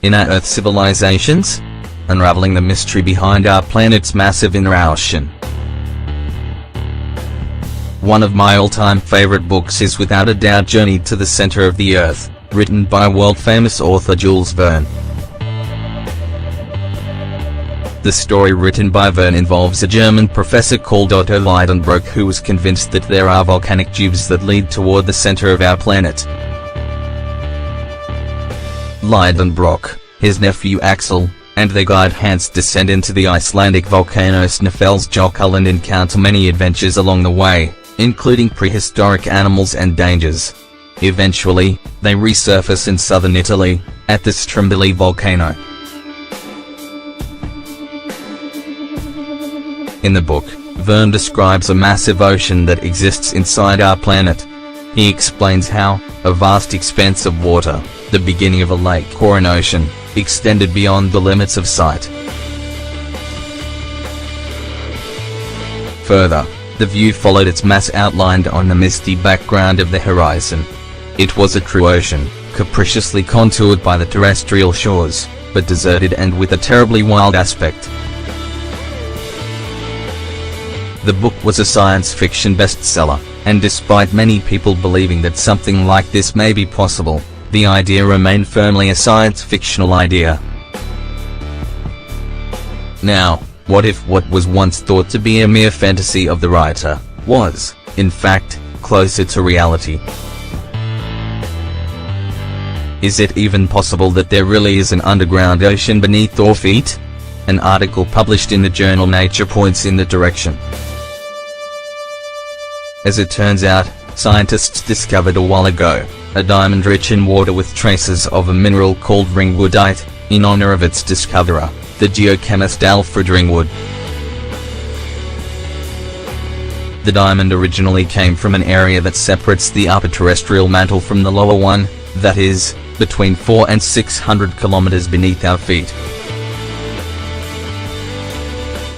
Inner Earth civilizations? Unraveling the mystery behind our planet's massive inner ocean. One of my all-time favorite books is without a doubt Journey to the Center of the Earth, written by world-famous author Jules Verne. The story written by Verne involves a German professor called Otto Lidenbrock who was convinced that there are volcanic tubes that lead toward the center of our planet. Lidenbrock, his nephew Axel, and their guide Hans descend into the Icelandic volcano Snæfellsjökull and encounter many adventures along the way, including prehistoric animals and dangers. Eventually, they resurface in southern Italy, at the Stromboli volcano. In the book, Verne describes a massive ocean that exists inside our planet. He explains how a vast expanse of water, the beginning of a lake or an ocean, extended beyond the limits of sight. Further, the view followed its mass outlined on the misty background of the horizon. It was a true ocean, capriciously contoured by the terrestrial shores, but deserted and with a terribly wild aspect. The book was a science fiction bestseller, and despite many people believing that something like this may be possible, the idea remained firmly a science fictional idea. Now, what if what was once thought to be a mere fantasy of the writer was, in fact, closer to reality? Is it even possible that there really is an underground ocean beneath our feet? An article published in the journal Nature points in that direction. As it turns out, scientists discovered a while ago a diamond rich in water with traces of a mineral called ringwoodite, in honor of its discoverer, the geochemist Alfred Ringwood. The diamond originally came from an area that separates the upper terrestrial mantle from the lower one, that is, between 400 and 600 kilometers beneath our feet.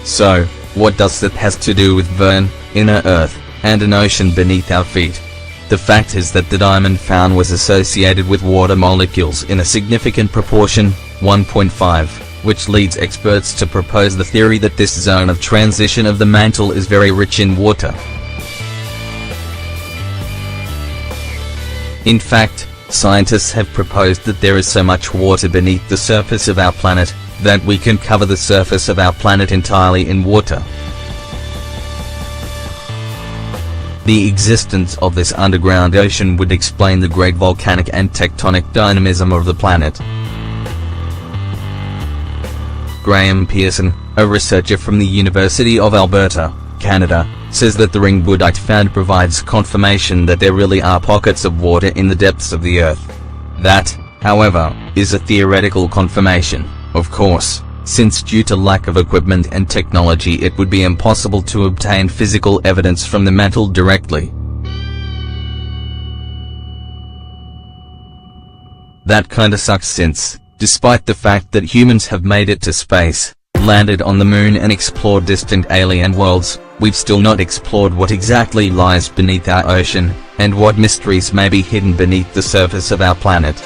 So, what does that has to do with Verne, inner Earth, and an ocean beneath our feet? The fact is that the diamond found was associated with water molecules in a significant proportion, 1.5, which leads experts to propose the theory that this zone of transition of the mantle is very rich in water. In fact, scientists have proposed that there is so much water beneath the surface of our planet, that we can cover the surface of our planet entirely in water. The existence of this underground ocean would explain the great volcanic and tectonic dynamism of the planet. Graham Pearson, a researcher from the University of Alberta, Canada, says that the ringwoodite found provides confirmation that there really are pockets of water in the depths of the Earth. That, however, is a theoretical confirmation, of course, since due to lack of equipment and technology it would be impossible to obtain physical evidence from the mantle directly. That kinda sucks since, despite the fact that humans have made it to space, landed on the moon and explored distant alien worlds, we've still not explored what exactly lies beneath our ocean, and what mysteries may be hidden beneath the surface of our planet.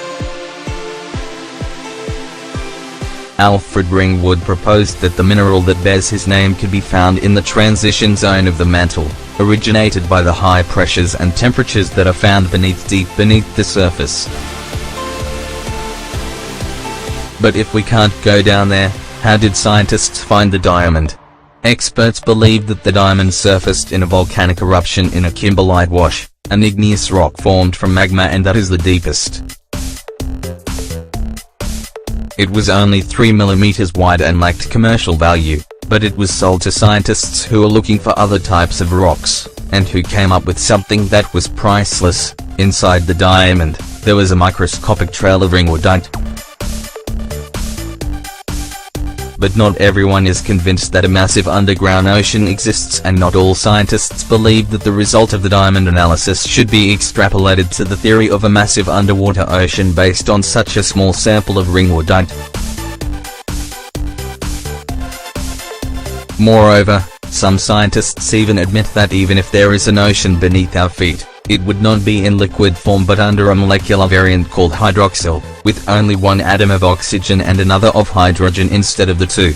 Alfred Ringwood proposed that the mineral that bears his name could be found in the transition zone of the mantle, originated by the high pressures and temperatures that are found deep beneath the surface. But if we can't go down there, how did scientists find the diamond? Experts believe that the diamond surfaced in a volcanic eruption in a kimberlite wash, an igneous rock formed from magma, and that is the deepest. It was only 3 mm wide and lacked commercial value, but it was sold to scientists who were looking for other types of rocks, and who came up with something that was priceless. Inside the diamond, there was a microscopic trail of ringwoodite. But not everyone is convinced that a massive underground ocean exists, and not all scientists believe that the result of the diamond analysis should be extrapolated to the theory of a massive underwater ocean based on such a small sample of ringwoodite. Moreover, Some scientists even admit that even if there is an ocean beneath our feet, it would not be in liquid form but under a molecular variant called hydroxyl, with only one atom of oxygen and another of hydrogen instead of the two.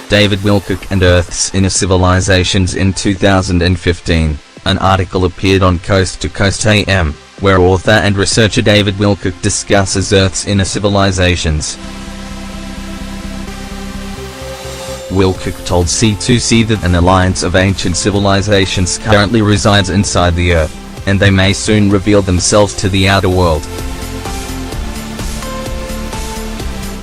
David Wilcock and Earth's Inner Civilizations in 2015, an article appeared on Coast to Coast AM, where author and researcher David Wilcock discusses Earth's inner civilizations. Wilcock told C2C that an alliance of ancient civilizations currently resides inside the Earth, and they may soon reveal themselves to the outer world.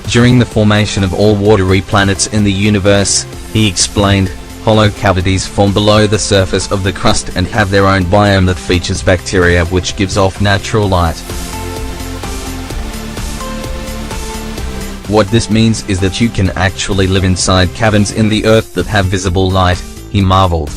During the formation of all watery planets in the universe, he explained, hollow cavities form below the surface of the crust and have their own biome that features bacteria which gives off natural light. What this means is that you can actually live inside caverns in the earth that have visible light, he marveled.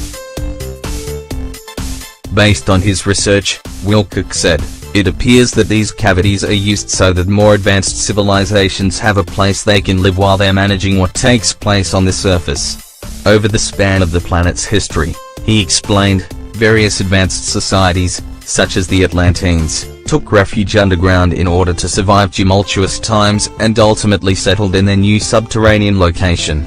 Based on his research, Wilcock said, it appears that these cavities are used so that more advanced civilizations have a place they can live while they're managing what takes place on the surface. Over the span of the planet's history, he explained, various advanced societies, such as the Atlanteans, took refuge underground in order to survive tumultuous times and ultimately settled in their new subterranean location.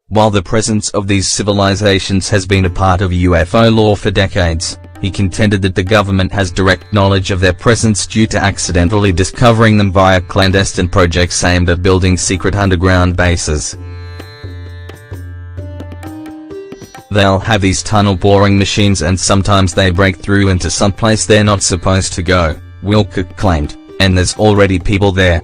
While the presence of these civilizations has been a part of UFO lore for decades, he contended that the government has direct knowledge of their presence due to accidentally discovering them via clandestine projects aimed at building secret underground bases. They'll have these tunnel boring machines and sometimes they break through into some place they're not supposed to go, Wilcock claimed, and there's already people there.